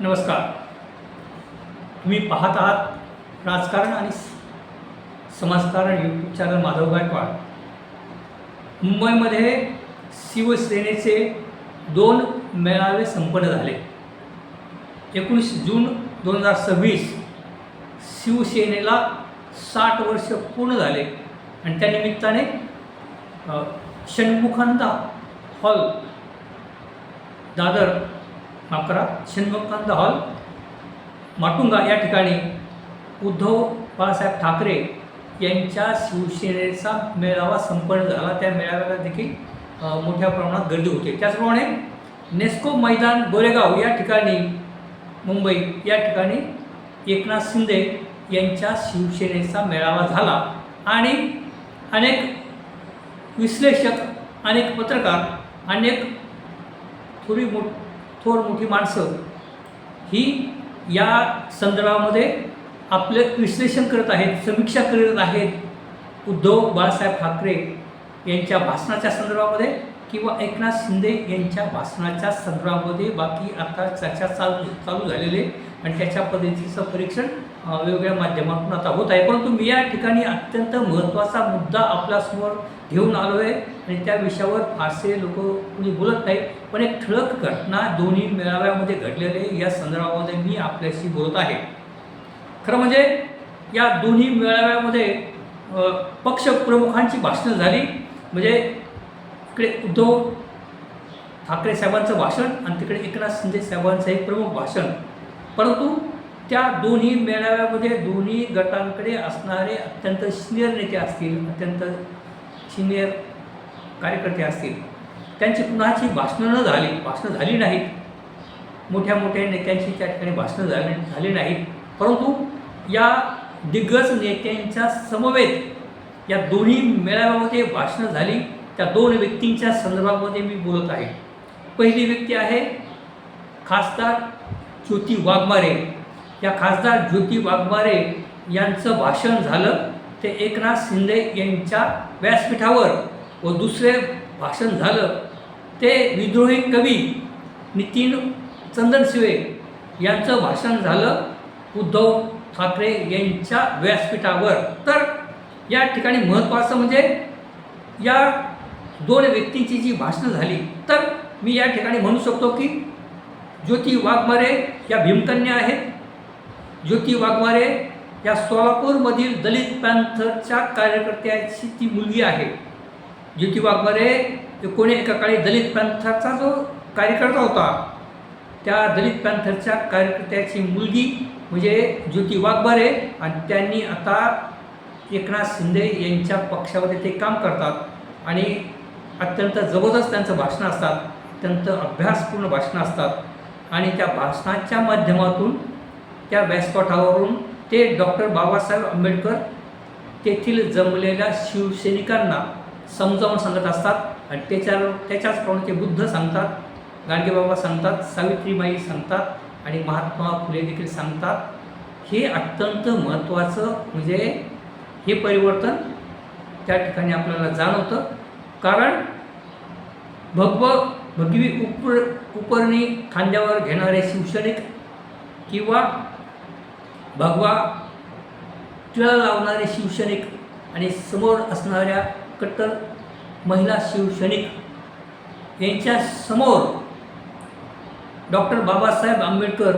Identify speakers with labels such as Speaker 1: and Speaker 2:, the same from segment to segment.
Speaker 1: नमस्कार. तुम्ही पाहत आहात राजकारण आणि समाजकारण यूट्यूब चॅनल माधव गायकवाड. मुंबईमध्ये शिवसेनेचे 2 मेळावे संपन्न झाले. 19 जून 2026 शिवसेनेला 60 वर्ष पूर्ण झाले आणि त्या निमित्ताने षण्मुखानंद हॉल दादर षण्मुखानंद हॉल माटुंगा या ठिकाणी उद्धव बाळासाहेब ठाकरे यांच्या शिवसेनेचा मेळावा संपन्न झाला. त्या मेळाव्याला देखील मोठ्या प्रमाणात गर्दी होते. त्याचप्रमाणे नेस्को मैदान गोरेगाव या ठिकाणी मुंबई या ठिकाणी एकनाथ शिंदे यांच्या शिवसेनेचा मेळावा झाला आणि अनेक विश्लेषक, अनेक पत्रकार, अनेक थोर मोठी माणसं ही या संदर्भामध्ये आपले विश्लेषण करत आहेत, समीक्षा करत आहेत उद्धव बाळासाहेब ठाकरे यांच्या भाषणाच्या संदर्भामध्ये किंवा एकनाथ शिंदे यांच्या भाषणाच्या संदर्भामध्ये. बाकी आता चर्चा चालू झालेली आणि त्याच्या पद्धतीचं परीक्षण वेगवेगळ्या माध्यमातून आता होत आहे. परंतु मी या ठिकाणी अत्यंत महत्त्वाचा मुद्दा आपल्यासमोर घेऊन आलो आहे आणि त्या विषयावर फारसे लोक कोणी बोलत नाही, पण एक ठळक घटना दोन्ही मेळाव्यामध्ये घडलेले या संदर्भामध्ये मी आपल्याशी बोलत आहे. खरं म्हणजे या दोन्ही मेळाव्यामध्ये पक्षप्रमुखांची भाषणं झाली. म्हणजे इकडे उद्धव ठाकरे साहेबांचं भाषण आणि तिकडे एकनाथ शिंदे साहेबांचं एक प्रमुख भाषण. परंतु त्या दोन्ही मेळाव्यामध्ये दोन्ही गटांकडे असणारे अत्यंत सिनियर नेते असतील, अत्यंत सिनियर कार्यकर्ते असतील, त्यांची कुणाची भाषणं झाली नाहीत. मोठ्या नेत्यांची त्या ठिकाणी भाषणं झाली नाहीत. परंतु या दिग्गज नेत्यांच्या समवेत या दोन्ही मेळाव्यामध्ये भाषणं झाली. त्या 2 व्यक्तींच्या संदर्भामध्ये मी बोलत आहे. पहिली व्यक्ती आहे खासदार ज्योती वाघमारे. या खासदार ज्योती वाघमारे यांचं भाषण झालं ते एकनाथ शिंदे यांच्या व्यासपीठावर व दुसरे भाषण झालं ते विद्रोही कवी नितीन चंदनशिवे यांचं भाषण झालं उद्धव ठाकरे यांच्या व्यासपीठावर. तर या ठिकाणी महत्त्वाचं म्हणजे या 2 व्यक्तींची जी भाषणं झाली तर मी या ठिकाणी म्हणू शकतो की ज्योती वाघमारे या भीमकन्या आहेत. ज्योती वाघमारे या सोलापूरमधील दलित पॅन्थरच्या कार्यकर्त्याची ती मुलगी आहे. ज्योती वाघमारे एका काळी दलित पॅन्थरचा जो कार्यकर्ता होता त्या दलित पॅन्थरच्या कार्यकर्त्याची मुलगी म्हणजे ज्योती वाघमारे आणि त्यांनी आता एकनाथ शिंदे यांच्या पक्षामध्ये ते काम करतात आणि अत्यंत जबरदस्त त्यांचं भाषणं असतात, अत्यंत अभ्यासपूर्ण भाषणं असतात आणि त्या भाषणाच्या माध्यमातून त्या व्यासपीठावरून ते डॉक्टर बाबासाहेब आंबेडकर तेथील जमलेल्या शिवसैनिकांना समजावून सांगत असतात आणि त्याच्याचप्रमाणे ते बुद्ध सांगतात, गाडगेबाबा सांगतात, सावित्रीबाई सांगतात आणि महात्मा फुले देखील सांगतात. हे अत्यंत महत्त्वाचं म्हणजे हे परिवर्तन त्या ठिकाणी आपल्याला जाणवतं. कारण भगवी उपरणी खांद्यावर घेणारे शिवसैनिक किंवा भगवा टिळा लावणारे शिवसैनिक आणि समोर असणाऱ्या कट्टर महिला शिवसैनिक यांच्या समोर डॉक्टर बाबासाहेब आंबेडकर,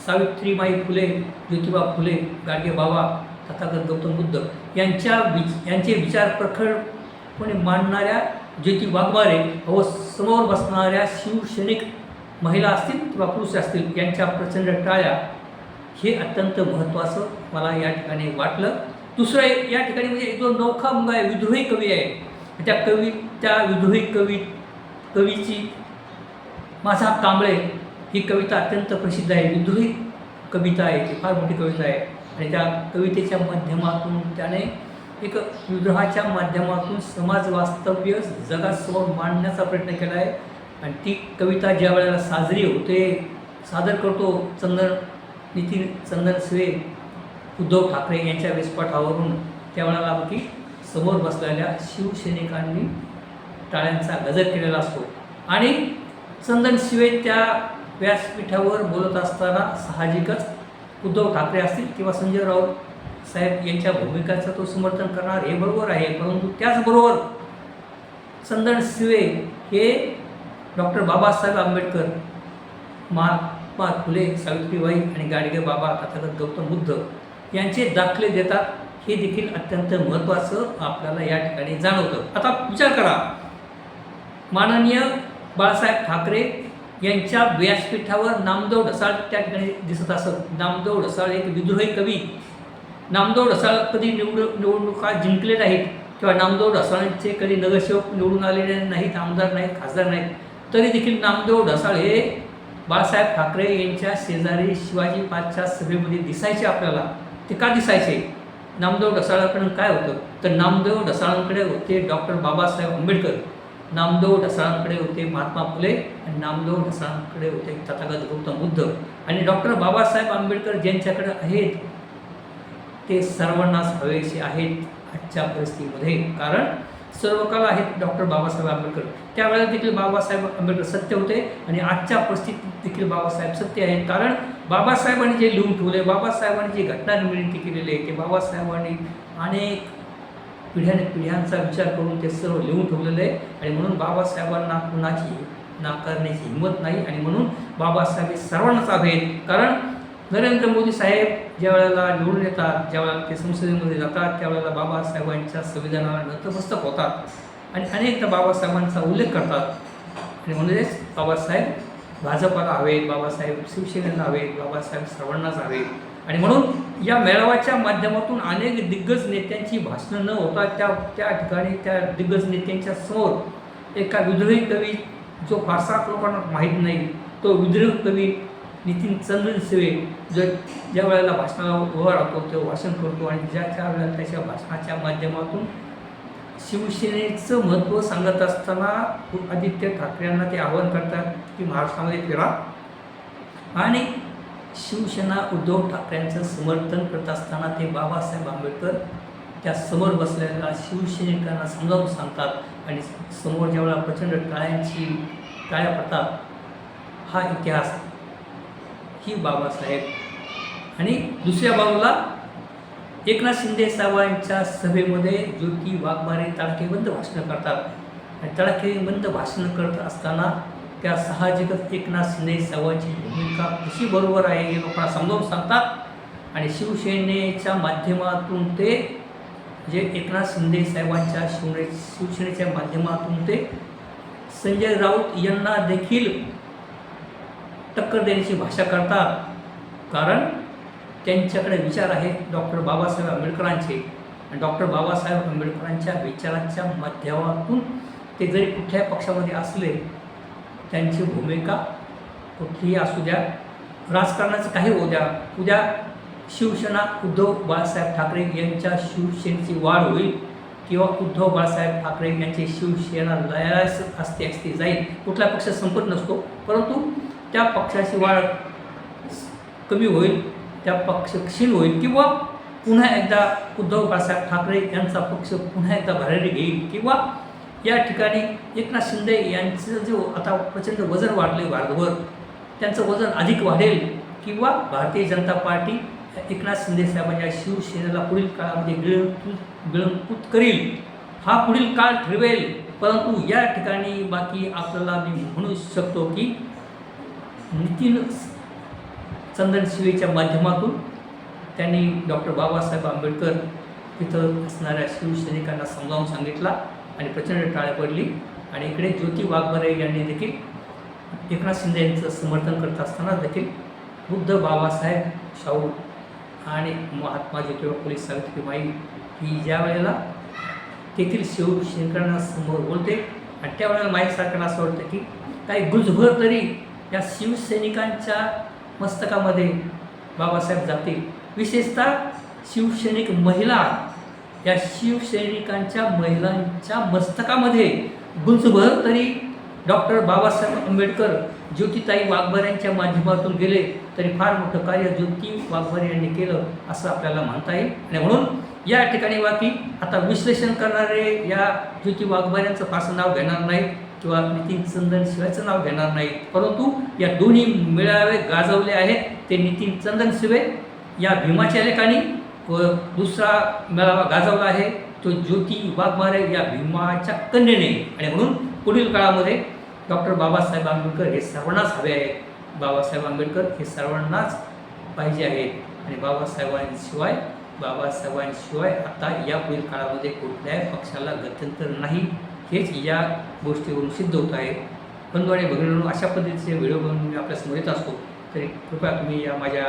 Speaker 1: सावित्रीबाई फुले, ज्योतिबा फुले, गाडगेबाबा, तथागत गौतम बुद्ध यांचे विचार प्रखरपणे मांडणाऱ्या ज्योती वाघमारे व समोर बसणाऱ्या शिवसैनिक महिला असतील किंवा पुरुष असतील यांच्या प्रचंड टाळ्या हे अत्यंत महत्त्वाचं मला या ठिकाणी वाटलं. दुसरं या ठिकाणी म्हणजे जो नौखा मुंगा आहे, विद्रोही कवी आहे, त्या विद्रोही कवीची माझा कांबळे ही कविता अत्यंत प्रसिद्ध आहे. विद्रोही कविता आहे, ती फार मोठी कविता आहे आणि त्या कवितेच्या माध्यमातून त्याने एक विद्रोहाच्या माध्यमातून समाज वास्तव्य जगासमोर मांडण्याचा प्रयत्न केला आहे आणि ती कविता ज्या वेळेला सादर करतो नितीन चंदनशिवे उद्धव ठाकरे यांच्या व्यासपीठावरून त्यावेळेला की समोर बसलेल्या शिवसैनिकांनी टाळ्यांचा गजर केलेला असतो आणि चंदनशिवे त्या व्यासपीठावर बोलत असताना साहजिकच उद्धव ठाकरे असतील किंवा संजय राऊत साहेब यांच्या भूमिकाचं तो समर्थन करणार हे बरोबर आहे, परंतु त्याचबरोबर चंदन शिवे हे डॉक्टर बाबासाहेब आंबेडकर, महात्मा फुले सावित्रीबाई आणि गाडगे बाबा तथागत गौतम बुद्ध यांचे दाखले देतात, हे देखील अत्यंत महत्त्वाचं आपल्याला या ठिकाणी जाणवतं. आता विचार करा, माननीय बाळासाहेब ठाकरे यांच्या व्यासपीठावर नामदेव ढसाळ त्या ठिकाणी दिसत असत. नामदेव ढसाळ एक विद्रोही कवी. नामदेव ढसाळ कधी निवडणुका जिंकले नाहीत किंवा नामदेव ढसाळांचे कधी नगरसेवक निवडून आलेले नाहीत, आमदार नाहीत, खासदार नाहीत, तरी देखील नामदेव ढसाळ हे बाळासाहेब ठाकरे यांच्या शेजारी शिवाजी पार्कच्या सभेमध्ये दिसायचे. आपल्याला ते का दिसायचे? नामदेव ढसाळाकडून काय होतं तर नामदेव ढसाळांकडे होते डॉक्टर बाबासाहेब आंबेडकर, नामदेव ढसाळांकडे होते महात्मा फुले आणि नामदेव ढसाळांकडे होते तथागत गौतम बुद्ध. आणि डॉक्टर बाबासाहेब आंबेडकर ज्यांच्याकडे आहेत ते सर्वांनाच हवेचे आहेत आजच्या परिस्थितीमध्ये, कारण सर्व काळ आहेत डॉक्टर बाबासाहेब आंबेडकर. त्यावेळेला देखील बाबासाहेब आंबेडकर सत्य होते आणि आजच्या परिस्थितीत देखील बाबासाहेब सत्य आहेत, कारण बाबासाहेबांनी जे लिहून ठेवले, बाबासाहेबांनी जी घटना निर्मिती केलेली आहे ते बाबासाहेबांनी अनेक पिढ्यांचा विचार करून ते सर्व लिहून ठेवलेलं आहे. आणि म्हणून बाबासाहेबांना कुणाची नाकारण्याची हिंमत नाही आणि म्हणून बाबासाहेब हे सर्वांनाच हवे आहेत. कारण नरेंद्र मोदी साहेब ज्या वेळेला निवडून येतात, ज्या वेळेला ते संसदेमध्ये जातात, त्यावेळेला बाबासाहेबांच्या संविधानाला नतमस्तक होतात आणि अनेकदा बाबासाहेबांचा उल्लेख करतात. आणि म्हणूनच बाबासाहेब भाजपाला हवेत, बाबासाहेब शिवसेनेला हवेत, बाबासाहेब सर्वांनाच हवेत. आणि म्हणून या मेळाव्याच्या माध्यमातून अनेक दिग्गज नेत्यांची भाषणं न होता त्या ठिकाणी त्या दिग्गज नेत्यांच्या समोर एका विद्रोही कवी, जो फारसा लोकांना माहीत नाही, तो विद्रोही कवी नितीन चंदन शिवे ज्या वेळेला भाषणाला उभा राहतो, तो भाषण करतो आणि ज्या वेळेला त्याच्या भाषणाच्या माध्यमातून शिवसेनेचं महत्त्व सांगत असताना आदित्य ठाकरेंना ते आवाहन करतात की महाराष्ट्रामध्ये फिरा आणि शिवसेना उद्धव ठाकरेंचं समर्थन करत असताना ते बाबासाहेब आंबेडकर त्या समोर बसलेल्या शिवसैनिकांना समजावून सांगतात आणि समोर ज्यावेळेला प्रचंड टाळ्या पडतात. हा इतिहास ही बाबासाहेब. आणि दुसऱ्या बाजूला एकनाथ शिंदे साहेबांच्या सभेमध्ये ज्योती वाघमारे तडाखेबंद भाषणं करतात आणि तडाखेबंद भाषणं करत असताना त्या साहजिकच एकनाथ शिंदे साहेबांची भूमिका कशी बरोबर आहे हे लोकांना समजावून सांगतात आणि शिवसेनेच्या माध्यमातून ते जे एकनाथ शिंदे साहेबांच्या शिवसेनेच्या माध्यमातून ते संजय राऊत यांना देखील टक्कर देण्याची भाषा करतात, कारण त्यांच्याकडे विचार आहेत डॉक्टर बाबासाहेब आंबेडकरांचे आणि डॉक्टर बाबासाहेब आंबेडकरांच्या विचारांच्या माध्यमातून ते जरी कुठल्याही पक्षामध्ये असले, त्यांची भूमिका कुठलीही असू द्या, राजकारणाचं काही होऊ द्या, उद्या शिवसेना उद्धव बाळासाहेब ठाकरे यांच्या शिवसेनेची वाढ होईल किंवा उद्धव बाळासाहेब ठाकरे यांची शिवसेना लयास असते जाईल. कुठला पक्ष संपत नसतो, परंतु त्या पक्षाची वाढ कमी होईल, त्या पक्ष क्षीण होईल किंवा पुन्हा एकदा उद्धव बाळासाहेब ठाकरे यांचा पक्ष पुन्हा एकदा भरारी घेईल किंवा या ठिकाणी एकनाथ शिंदे यांचं जो आता प्रचंड वजन वाढले भारतभर, त्यांचं वजन अधिक वाढेल किंवा भारतीय जनता पार्टी एकनाथ शिंदे साहेबांच्या शिवसेनेला पुढील काळामध्ये गिळंकृत करील, हा पुढील काळ ठरवेल. परंतु या ठिकाणी बाकी आपल्याला मी म्हणू शकतो की नितीन चंदन शिवेच्या माध्यमातून त्यांनी डॉक्टर बाबासाहेब आंबेडकर तिथं असणाऱ्या शिवसैनिकांना समजावून सांगितला आणि प्रचंड टाळ्या पडली. आणि इकडे ज्योती वाघमारे यांनी देखील एकनाथ शिंदे यांचं समर्थन करत असताना देखील बुद्ध बाबासाहेब शाहू आणि महात्मा ज्योतिबा फुले सावित्रीबाई ही ज्या वेळेला तेथील शिवसैनिकांना समोर बोलते आणि त्यावेळेला माझ्यासारख्याला असं वाटतं की काही गुजभर तरी या शिवसैनिकांच्या मस्तकामध्ये बाबासाहेब जातील. विशेषतः शिवसैनिक महिला, या शिवसैनिकांच्या महिलांच्या मस्तकामध्ये गुंजभर तरी डॉक्टर बाबासाहेब आंबेडकर ज्योतिताई वाघमारे यांच्या माध्यमातून गेले तरी फार मोठं कार्य ज्योती वाघमारे यांनी केलं असं आपल्याला म्हणता येईल. आणि म्हणून या ठिकाणी बाकी आता विश्लेषण करणारे या ज्योती वाघमारे यांचं फारसं नाव घेणार नाही किंवा नितीन चंदन शिवेचं नाव घेणार नाहीत, परंतु या दोन्ही मेळावे गाजवले आहेत ते नितीन चंदन शिवे या भीमाच्या लेखाने, व दुसरा मेळावा गाजवला आहे तो ज्योती वाघमारे या भीमाच्या कन्येने. आणि म्हणून पुढील काळामध्ये डॉक्टर बाबासाहेब आंबेडकर हे सर्वांनाच हवे आहेत. बाबासाहेब आंबेडकर हे सर्वांनाच पाहिजे आहेत आणि बाबासाहेबांशिवाय आता यापुढील काळामध्ये कुठल्याही पक्षाला गत्यंतर नाही, हेच या गोष्टीवरून सिद्ध होत आहे. बंधू आणि भगिनींनो, अशा पद्धतीचे व्हिडिओ बनवून मी आपल्यासमोर येत असतो, तरी कृपया तुम्ही या माझ्या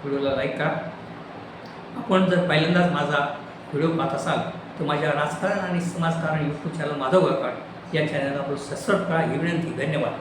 Speaker 1: व्हिडिओला लाईक करा. आपण जर पहिल्यांदाच माझा व्हिडिओ पाहत असाल तर माझ्या राजकारण आणि समाजकारण यूट्यूब चॅनल माधव गायकवाड या चॅनलला आपण सबस्क्राईब करा ही विनंती. धन्यवाद.